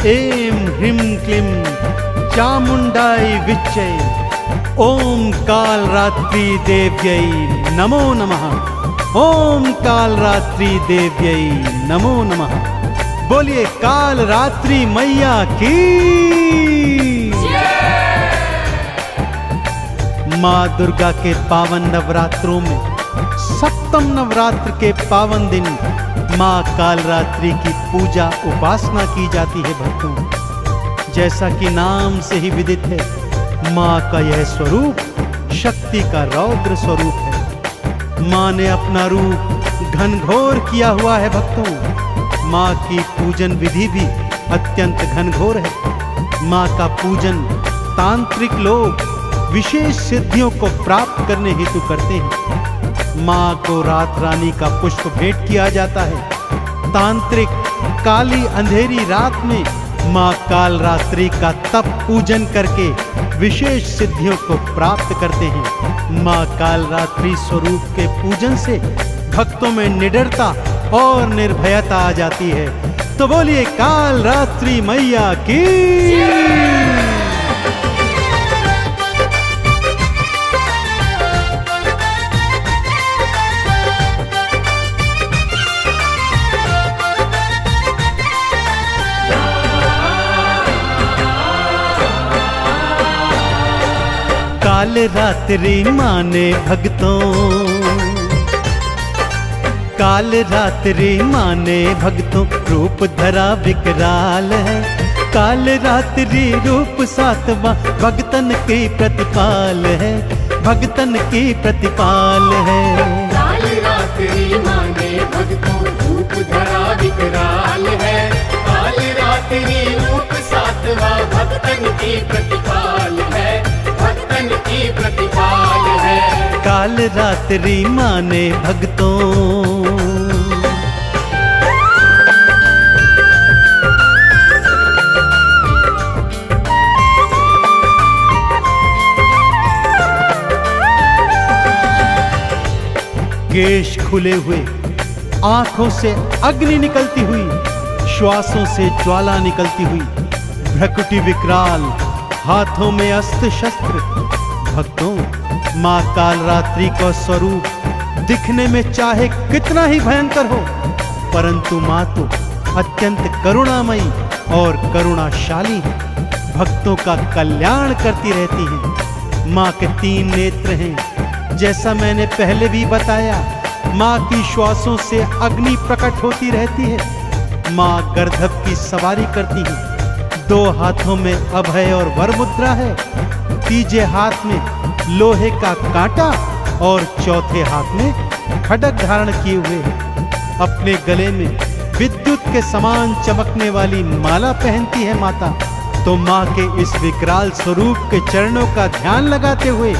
ऐं ह्रीं क्लीं चामुण्डाय विच्चे ओम कालरात्रि देव्यै नमो नमः। ओम कालरात्रि देव्यै नमो नमः। बोलिए कालरात्रि मैया की। माँ दुर्गा के पावन नवरात्रों में सप्तम नवरात्र के पावन दिन माँ कालरात्रि की पूजा उपासना की जाती है भक्तों। जैसा कि नाम से ही विदित है, माँ का यह स्वरूप शक्ति का रौद्र स्वरूप है। माँ ने अपना रूप घनघोर किया हुआ है भक्तों। माँ की पूजन विधि भी अत्यंत घनघोर है। माँ का पूजन तांत्रिक लोग विशेष सिद्धियों को प्राप्त करने हेतु करते हैं। माँ को रात रानी का पुष्प भेंट किया जाता है। तांत्रिक काली अंधेरी रात में माँ कालरात्रि का तप पूजन करके विशेष सिद्धियों को प्राप्त करते हैं। माँ कालरात्रि स्वरूप के पूजन से भक्तों में निडरता और निर्भयता आ जाती है। तो बोलिए कालरात्रि मैया की। कालरात्रि माने भक्तों, कालरात्रि माने भक्तों रूप धरा विकराल है। कालरात्रि रूप सातवां भक्तन की प्रतिपाल है, भक्तन की प्रतिपाल है। कालरात्रि माने भक्तों रूप धरा विकराल है। कालरात्रि रूप सातवां भक्तन की प्रतिपाल है, भक्तन की प्रतिपाल है। कालरात्रि माने भक्तों, केश खुले हुए, आंखों से अग्नि निकलती हुई, श्वासों से ज्वाला निकलती हुई, भ्रकुटी विकराल, हाथों में अस्त्र शस्त्र। भक्तों, माँ कालरात्रि का स्वरूप दिखने में चाहे कितना ही भयंकर हो, परंतु माँ तो अत्यंत करुणामयी और करुणाशाली है। भक्तों का कल्याण करती रहती है। माँ के 3 नेत्र हैं। जैसा मैंने पहले भी बताया, माँ की श्वासों से अग्नि प्रकट होती रहती है। माँ गर्दभ की सवारी करती है। 2 हाथों में अभय और वर मुद्रा है। तीजे हाथ में लोहे का कांटा और चौथे हाथ में खड्ग धारण किए हुए है। अपने गले में विद्युत के समान चमकने वाली माला पहनती है माता। तो माँ के इस विकराल स्वरूप के चरणों का ध्यान लगाते हुए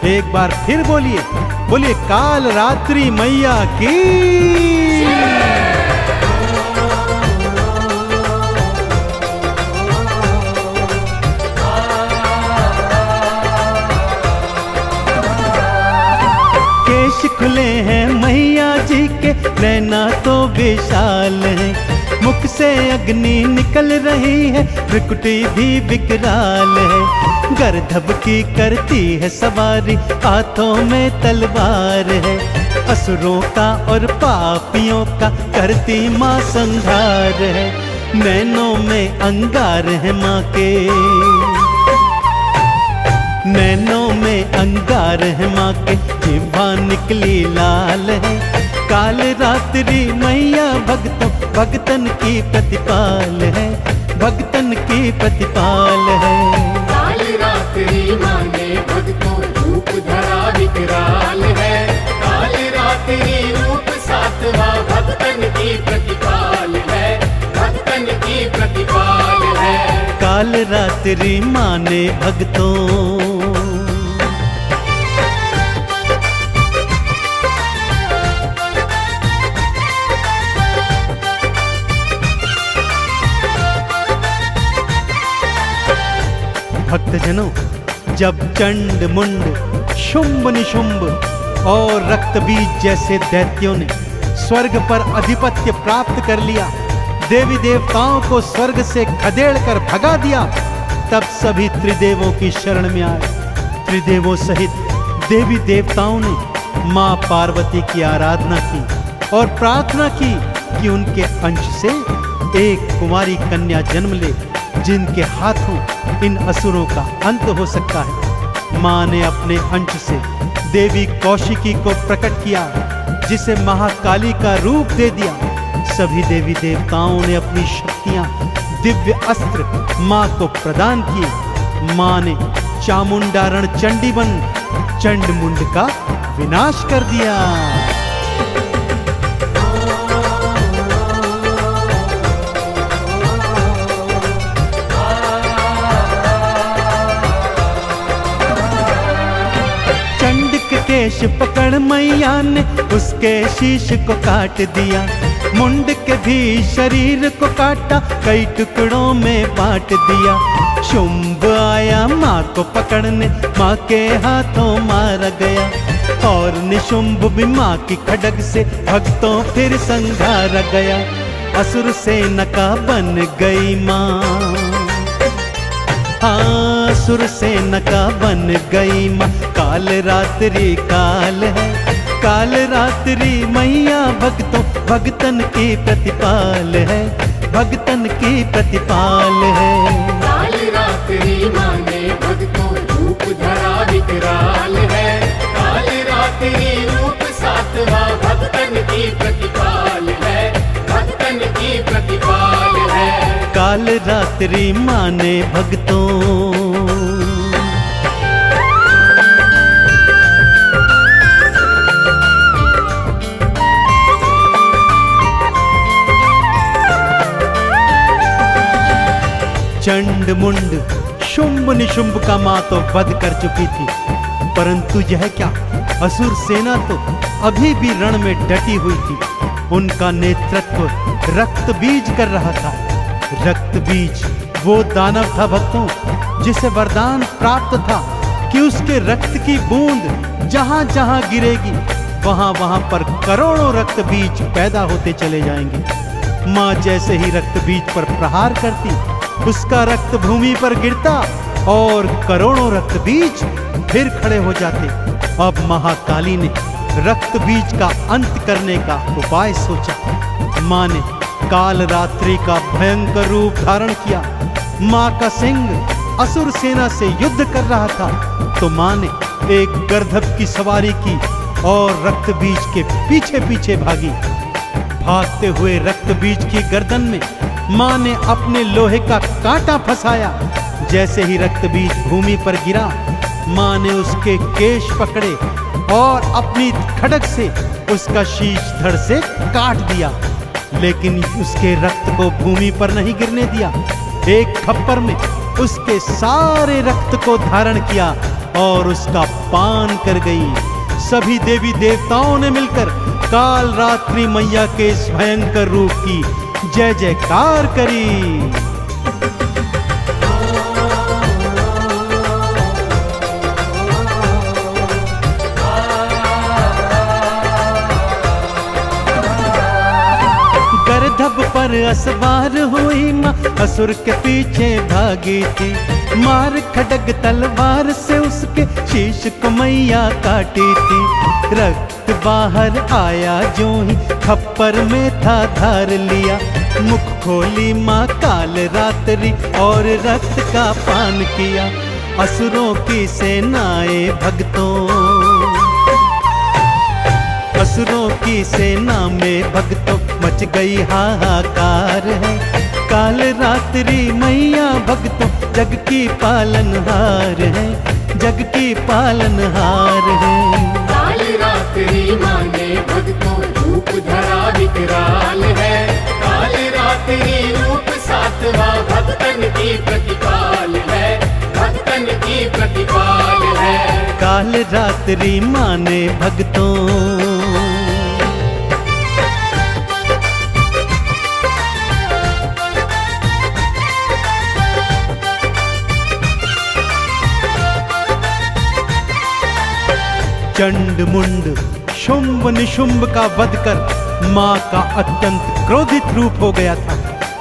एक बार फिर बोलिए, बोलिए कालरात्रि मैया की। खुले हैं मैया जी के, नैना तो विशाल है। मुख से अग्नि निकल रही है, भ्रकुटी भी विकराल है। गर्दभ की करती है सवारी, हाथों में तलवार है। असुरों का और पापियों का करती माँ संहार है। नैनों में अंगार है माँ के, नैनों में अंगार है माँ के, जिह्वा निकली लाल है। कालरात्रि मैया भक्तन की प्रतिपाल है, भक्तन की प्रतिपाल है। कालरात्रि माने भक्तों रूप धरा विकराल है। कालरात्रि रूप सातवां भक्तन की प्रतिपाल है, भक्तन की प्रतिपाल है। कालरात्रि माने भक्तों, भक्तजनों, जब चंड मुंड शुंभ निशुंभ और रक्त बीज जैसे दैत्यों ने स्वर्ग पर आधिपत्य प्राप्त कर लिया, देवी देवताओं को स्वर्ग से खदेड़ कर भगा दिया, तब सभी त्रिदेवों की शरण में आए। त्रिदेवों सहित देवी देवताओं ने मां पार्वती की आराधना की और प्रार्थना की कि उनके अंश से एक कुमारी कन्या जन्म ले, जिनके हाथों इन असुरों का अंत हो सकता है। मां ने अपने अंश से देवी कौशिकी को प्रकट किया, जिसे महाकाली का रूप दे दिया। सभी देवी देवताओं ने अपनी शक्तियां, दिव्य अस्त्र मां को प्रदान किए। मां ने चामुंडारण चंडी बन चंडमुंड का विनाश कर दिया। केश पकड़ मैया ने उसके शीश को काट दिया, मुंड के भी शरीर को काटा, कई टुकड़ों में बांट दिया। शुंभ आया माँ को पकड़ने, माँ के हाथों मारा गया, और निशुंभ भी माँ की खड्ग से भक्तों फिर संघारा गया। असुर सेना का बन गई माँ, असुर सेना का बन गई माँ। काल रात्रि काल है, काल रात्रि मैया भक्तों भगतन की प्रतिपाल है, भगतन की प्रतिपाल है। काल रात्रि माँ ने भक्तों रूप धरा विकराल है, काल रात्रि रूप सातवां भगतन की प्रतिपाल है, भगतन की प्रतिपाल है। काल रात्रि माँ ने भक्तों चंड मुंड शुंभ निशुंभ का मां तो वध कर चुकी थी, परंतु यह क्या, असुर सेना तो अभी भी रण में डटी हुई थी। उनका नेतृत्व रक्त बीज कर रहा था। रक्त बीज वो दानव था भक्तों, जिसे वरदान प्राप्त था कि उसके रक्त की बूंद जहां जहां गिरेगी, वहां वहां पर करोड़ों रक्त बीज पैदा होते चले जाएंगे। मां जैसे ही रक्त बीज पर प्रहार करती, उसका रक्त भूमि पर गिरता और करोड़ों रक्त बीज फिर खड़े हो जाते। अब महाकाली ने रक्त बीज का अंत करने का उपाय सोचा। मां ने काल रात्रि का भयंकर रूप धारण किया। मां का सिंह असुर सेना से युद्ध कर रहा था, तो मां ने एक गर्दभ की सवारी की और रक्त बीज के पीछे पीछे भागी। भागते हुए रक्त बीज की गर्दन में मां ने अपने लोहे का कांटा फंसाया। जैसे ही रक्त बीज भूमि पर गिरा, मां ने उसके केश पकड़े और अपनी खड्ग से उसका शीश धड़ से काट दिया, लेकिन उसके रक्त को भूमि पर नहीं गिरने दिया। एक खप्पर में उसके सारे रक्त को धारण किया और उसका पान कर गई। सभी देवी देवताओं ने मिलकर काल रात्रि मैया के इस भयंकर रूप की जय जयकार करी। गर्दभ पर असवार हुई मां, असुर के पीछे भागी थी। मार खड्ग तलवार से उसके शीश को मैया काटी थी। रक्त बाहर आया जो ही खप्पर में था धार लिया। मुख खोली मां काल रात्रि और रक्त का पान किया। असुरों की सेनाएं भक्तों, असुरों की सेना में भक्तों मच गई हाहाकार है। काल रात्रि मैया भक्तों जग की पालनहार है, जग की पालनहार है। काल रात्रि माँ ने भक्तों रूप धरा विकराल है। काल रात्रि रूप सातवां भक्तन की प्रतिपाल है, भक्तन की प्रतिपाल है। काल रात्रि माँ ने भक्तों चंड मुंड शुंभ निशुंभ का वध कर मां का अत्यंत क्रोधित रूप हो गया था।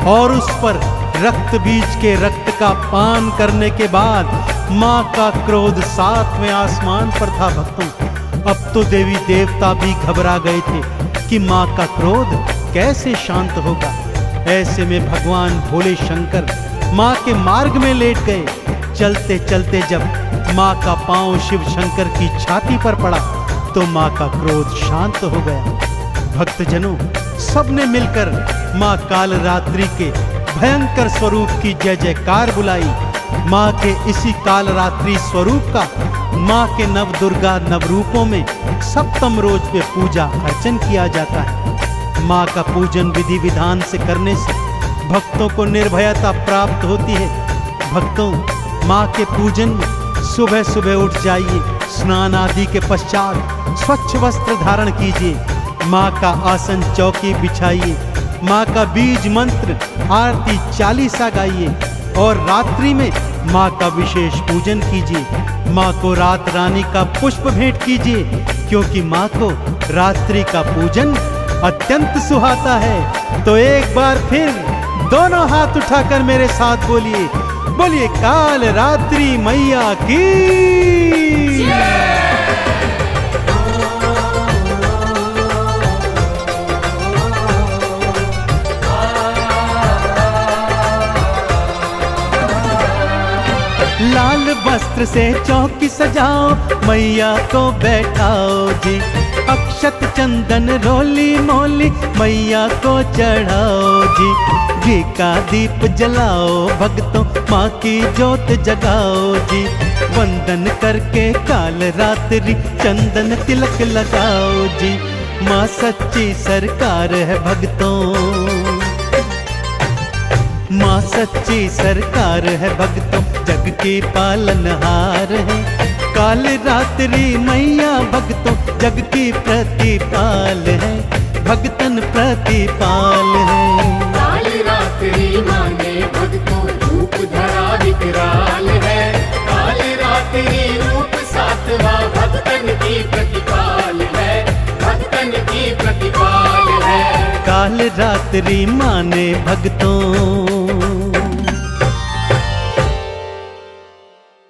और उस पर रक्त बीज के रक्त का पान करने के बाद माँ का क्रोध 7वें आसमान पर था। भक्तों, अब तो देवी देवता भी घबरा गए थे कि माँ का क्रोध कैसे शांत होगा। ऐसे में भगवान भोले शंकर माँ के मार्ग में लेट गए। चलते चलते जब माँ का पांव शिव शंकर की छाती पर पड़ा तो माँ का क्रोध शांत हो गया। भक्तजनों, सबने मिलकर माँ कालरात्रि के भयंकर स्वरूप की जय जयकार बुलाई। माँ के इसी कालरात्रि स्वरूप का माँ के नव दुर्गा नवरूपों में सप्तम रोज पे पूजा अर्चन किया जाता है। माँ का पूजन विधि विधान से करने से भक्तों को निर्भयता प्राप्त होती है। भक्तों, माँ के पूजन में सुबह सुबह उठ जाइए, स्नान आदि के पश्चात स्वच्छ वस्त्र धारण कीजिए, माँ का आसन चौकी बिछाइए, माँ का बीज मंत्र आरती चालीसा गाइए और रात्रि में माँ का विशेष पूजन कीजिए। माँ को रात रानी का पुष्प भेंट कीजिए, क्योंकि माँ को रात्रि का पूजन अत्यंत सुहाता है। तो एक बार फिर दोनों हाथ उठाकर मेरे साथ बोलिए, बोलिए काल रात्रि मैया की। लाल वस्त्र से चौकी सजाओ, मैया को बैठाओ जी। अक्षत चंदन रोली मोली मैया को चढ़ाओ जी। घी का दीप जलाओ, भक्तों माँ की ज्योत जगाओ जी। वंदन करके काल रात्रि चंदन तिलक लगाओ जी। माँ सच्ची सरकार है भक्तों, माँ सच्ची सरकार है भक्तों, जग की पालनहार है। काल रात्रि मैया भक्तों जग की प्रतिपाल है, भक्तन प्रतिपाल है। काल रात्रि माने भक्तों रूप धरा विकराल है। काल रात्रि रूप 7वां भक्तन की प्रतिपाल है, भक्तन की प्रतिपाल है। काल रात्रि माने भक्तों